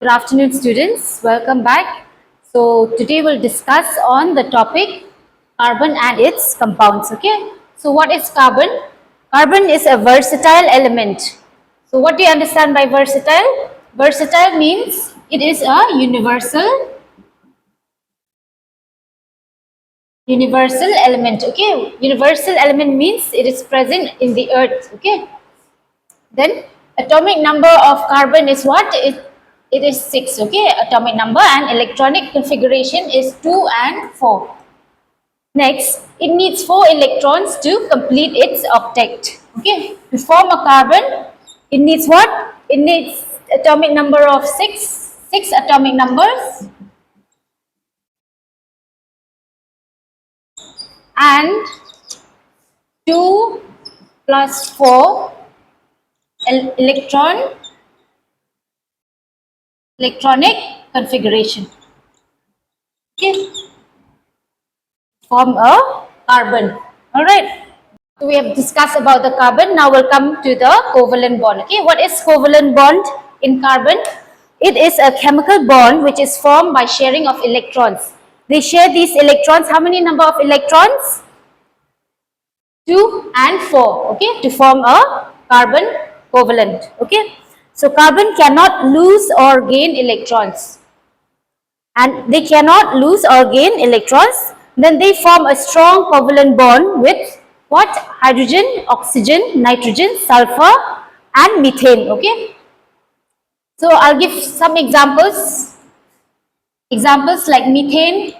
Good afternoon, students. Welcome back. So today we'll discuss on the topic carbon and its compounds. Okay. So what is carbon? Carbon is a versatile element. So what do you understand by versatile? Versatile means it is a universal element. Okay. Universal element means it is present in the earth. Okay. Then atomic number of carbon is what? It is 6, okay, atomic number, and electronic configuration is 2 and 4. Next, it needs 4 electrons to complete its octet. Okay, to form a carbon, it needs what? It needs atomic number of 6 atomic numbers, and 2 plus 4 electronic configuration. Okay, form a carbon. All right. So we have discussed about the carbon. Now we'll come to the covalent bond. Okay, what is covalent bond in carbon? It is a chemical bond which is formed by sharing of electrons. They share these electrons. How many number of electrons? 2 and 4. Okay, to form a carbon covalent. Okay, so carbon cannot lose or gain electrons, and they cannot lose or gain electrons. Then they form a strong covalent bond with what? Hydrogen, oxygen, nitrogen, sulfur, and methane. Okay, so I'll give some examples like methane,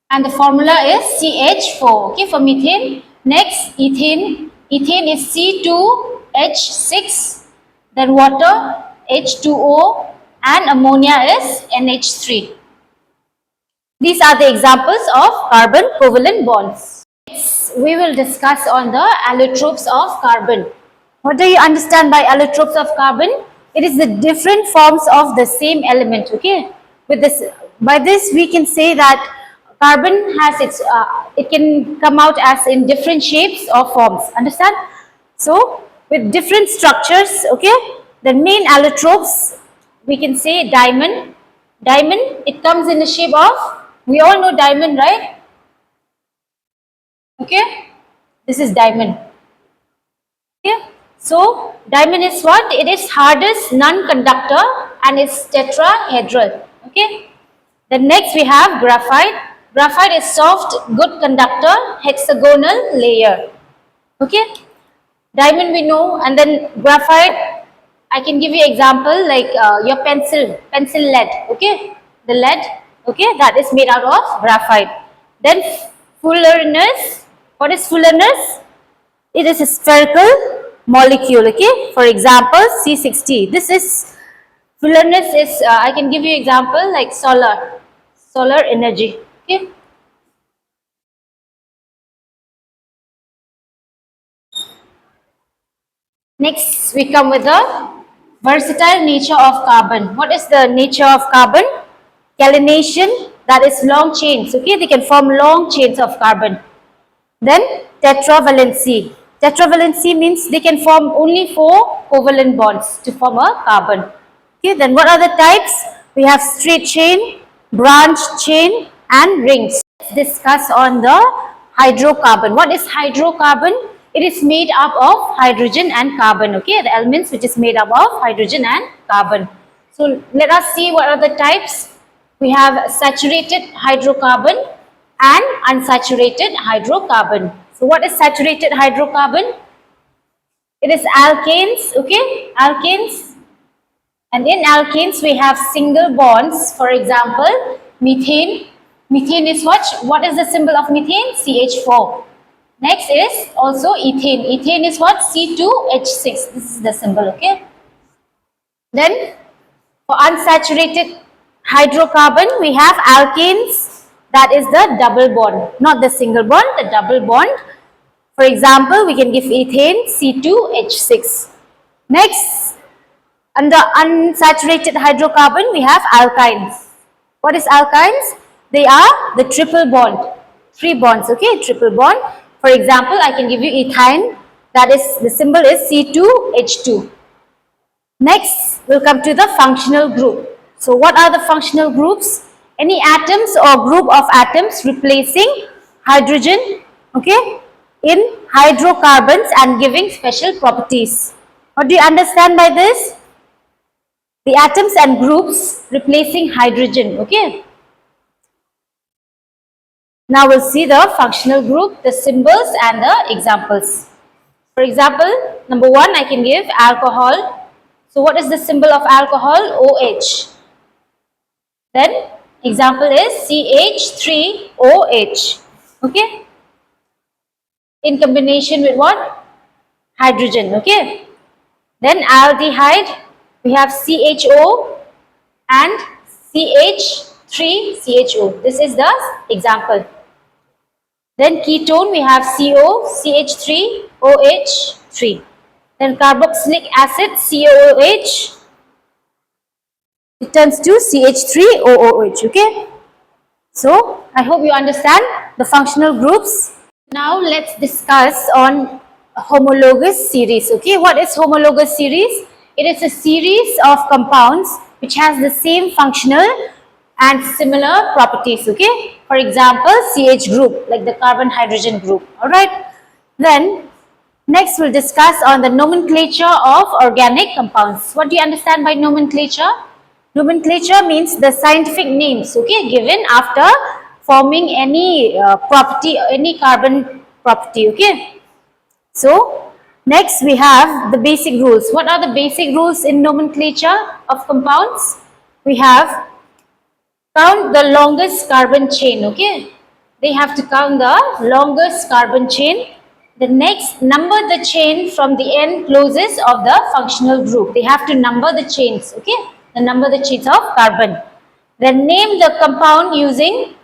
and the formula is CH4. Okay, for methane. Next, ethane is C2H6, then water H2O, and ammonia is NH3. These are the examples of carbon covalent bonds. Next, we will discuss on the allotropes of carbon. What do you understand by allotropes of carbon? It is the different forms of the same element. Okay, with this, by this we can say that carbon has its, it can come out as in different shapes or forms. Understand? So with different structures. Okay, the main allotropes, we can say diamond. Diamond, it comes in the shape of, we all know diamond, right? Okay, this is diamond. Okay, so diamond is what? It is hardest non-conductor and it's tetrahedral. Okay, then next we have graphite. Graphite is soft, good conductor, hexagonal layer. Okay, diamond we know, and then graphite, I can give you example like your pencil lead. Okay, the lead, okay, that is made out of graphite. Then fullerenes, what is fullerenes? It is a spherical molecule. Okay, for example C60. This is fullerenes is, I can give you example like solar energy. Okay, next we come with the versatile nature of carbon. What is the nature of carbon? Calination, that is long chains. Okay, they can form long chains of carbon. Then tetravalency. Tetravalency means they can form only 4 covalent bonds to form a carbon. Okay, then what are the types? We have straight chain, branch chain, and rings. Let's discuss on the hydrocarbon. What is hydrocarbon? It is made up of hydrogen and carbon. Okay, the elements which is made up of hydrogen and carbon. So let us see what are the types. We have saturated hydrocarbon and unsaturated hydrocarbon. So what is saturated hydrocarbon? It is alkanes. Okay, alkanes. And in alkanes we have single bonds. For example, methane. Methane is what? What is the symbol of methane? CH4. Next is also ethane. Ethane is what? C2H6. This is the symbol. Okay. Then for unsaturated hydrocarbon we have alkanes. That is the double bond, not the single bond, the double bond. For example, we can give ethane C2H6. Next, under unsaturated hydrocarbon, we have alkynes. What is alkynes? They are the triple bond, 3 bonds. Okay, triple bond. For example, I can give you ethyne. That is, the symbol is C2H2. Next, we'll come to the functional group. So what are the functional groups? Any atoms or group of atoms replacing hydrogen, okay, in hydrocarbons and giving special properties. What do you understand by this? The atoms and groups replacing hydrogen, okay. Now we'll see the functional group, the symbols and the examples. For example, number 1 I can give alcohol. So what is the symbol of alcohol? OH. Then example is CH3OH. Okay. In combination with what? Hydrogen. Okay. Then aldehyde, we have CHO and CH3CHO. This is the example. Then ketone, we have CO, CH3OH3. Then carboxylic acid, COOH, it turns to CH3OOH, okay? So, I hope you understand the functional groups. Now, let's discuss on homologous series, okay? What is homologous series? It is a series of compounds which has the same functional and similar properties, okay? For example, CH group, like the carbon-hydrogen group, alright? Then, next we'll discuss on the nomenclature of organic compounds. What do you understand by nomenclature? Nomenclature means the scientific names, okay, given after forming any property, any carbon property, okay. So, next we have the basic rules. What are the basic rules in nomenclature of compounds? We have count the longest carbon chain, okay. They have to count the longest carbon chain. The next, number the chain from the end closest of the functional group. They have to number the chains, okay. The number the chains of carbon. Then name the compound using,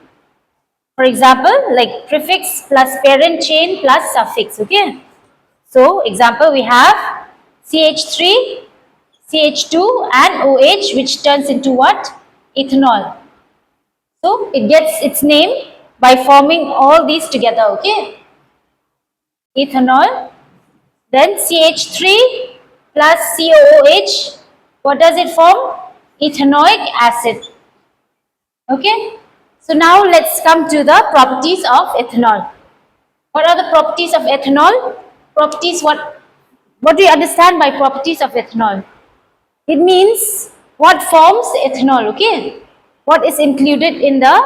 for example, like prefix plus parent chain plus suffix, okay. So, example we have CH3, CH2 and OH, which turns into what? Ethanol. So, it gets its name by forming all these together, okay. Ethanol. Then CH3 plus COOH, what does it form? Ethanoic acid. Okay. So now let's come to the properties of ethanol. What are the properties of ethanol? Properties, what do you understand by properties of ethanol? It means what forms ethanol, okay? What is included in the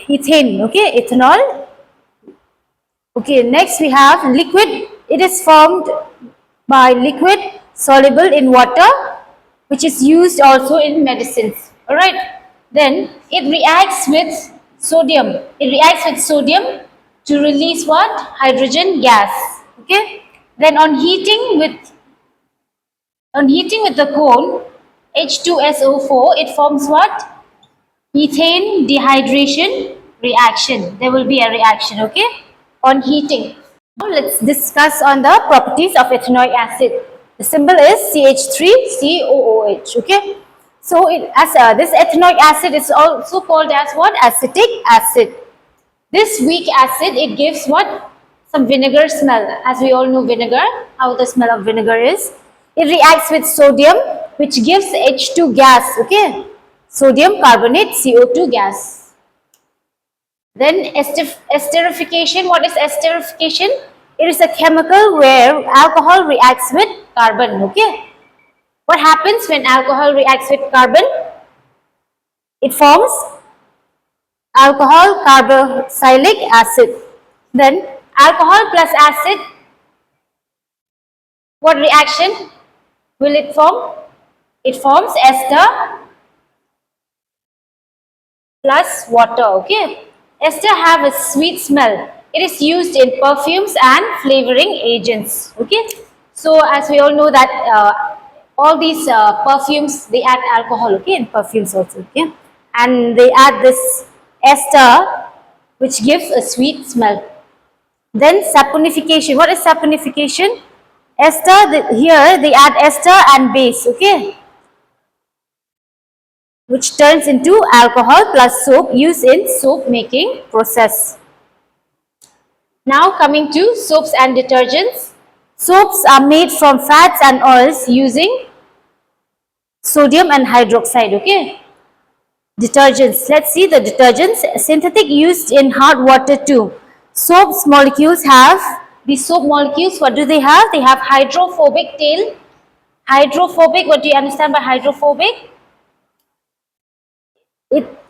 ethane, okay? Ethanol. Okay, next we have liquid. It is formed by liquid soluble in water, which is used also in medicines. Alright. Then it reacts with sodium. It reacts with sodium to release what? Hydrogen gas. Okay. Then on heating with the cone, H2SO4, it forms what? Ethane dehydration reaction. There will be a reaction, okay? On heating. Now let's discuss on the properties of ethanoic acid. The symbol is CH3COOH, okay? So this ethanoic acid is also called as what? Acetic acid. This weak acid, it gives what? Some vinegar smell. As we all know vinegar, how the smell of vinegar is. It reacts with sodium, which gives H2 gas, okay? Sodium carbonate, CO2 gas. Then esterification. What is esterification? It is a chemical where alcohol reacts with carbon, okay? What happens when alcohol reacts with carbon? It forms alcohol carboxylic acid. Then alcohol plus acid, what reaction will it form? It forms ester plus water, okay? Ester have a sweet smell. It is used in perfumes and flavoring agents, okay? So as we all know that all these perfumes, they add alcohol, okay, in perfumes also, okay? And they add this ester, which gives a sweet smell. Then saponification. What is saponification? Ester, here they add ester and base, okay, which turns into alcohol plus soap used in soap making process. Now coming to soaps and detergents. Soaps are made from fats and oils using sodium and hydroxide. Okay. Detergents. Let's see the detergents. Synthetic used in hard water too. Soaps molecules have, the soap molecules, what do they have? They have hydrophobic tail. Hydrophobic, what do you understand by hydrophobic?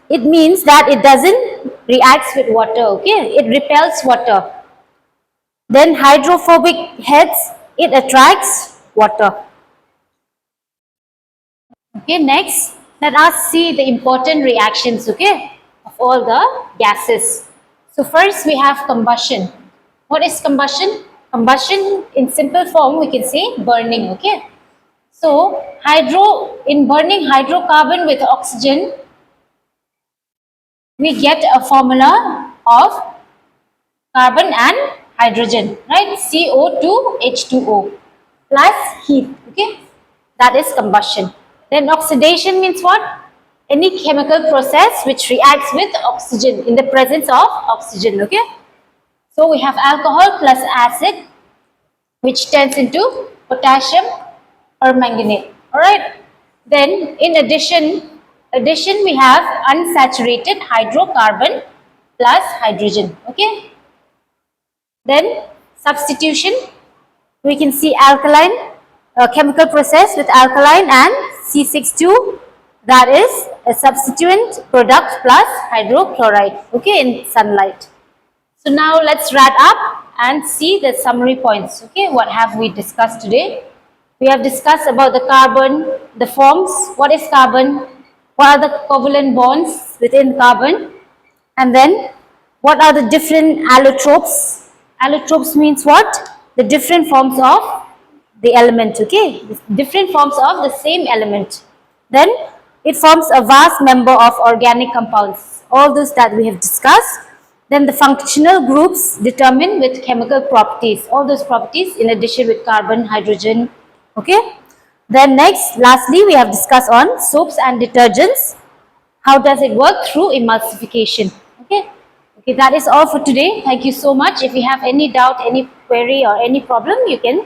It means that it doesn't react with water, okay? It repels water. Then hydrophobic heads, it attracts water. Okay, next, let us see the important reactions, okay, of all the gases. So first we have combustion. What is combustion? Combustion in simple form we can say burning, okay. So in burning hydrocarbon with oxygen, we get a formula of carbon and hydrogen, right? CO2 H2O plus heat, okay? That is combustion. Then oxidation means what? Any chemical process which reacts with oxygen in the presence of oxygen, okay? So we have alcohol plus acid which turns into potassium permanganate, all right? Then in addition we have unsaturated hydrocarbon plus hydrogen, okay? Then substitution, we can see alkaline, chemical process with alkaline and C6 that is a substituent product plus hydrochloride, okay, in sunlight. So now let's wrap up and see the summary points, okay, what have we discussed today? We have discussed about the carbon, the forms, what is carbon, what are the covalent bonds within carbon, and then what are the different allotropes. Allotropes means what? The different forms of the element, okay? Different forms of the same element. Then it forms a vast number of organic compounds. All those that we have discussed. Then the functional groups determined with chemical properties. All those properties in addition with carbon, hydrogen, okay? Then next, lastly, we have discussed on soaps and detergents. How does it work? Through emulsification, okay? Okay, that is all for today. Thank you so much. If you have any doubt, any query or any problem, you can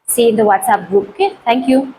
say in the WhatsApp group. Okay, thank you.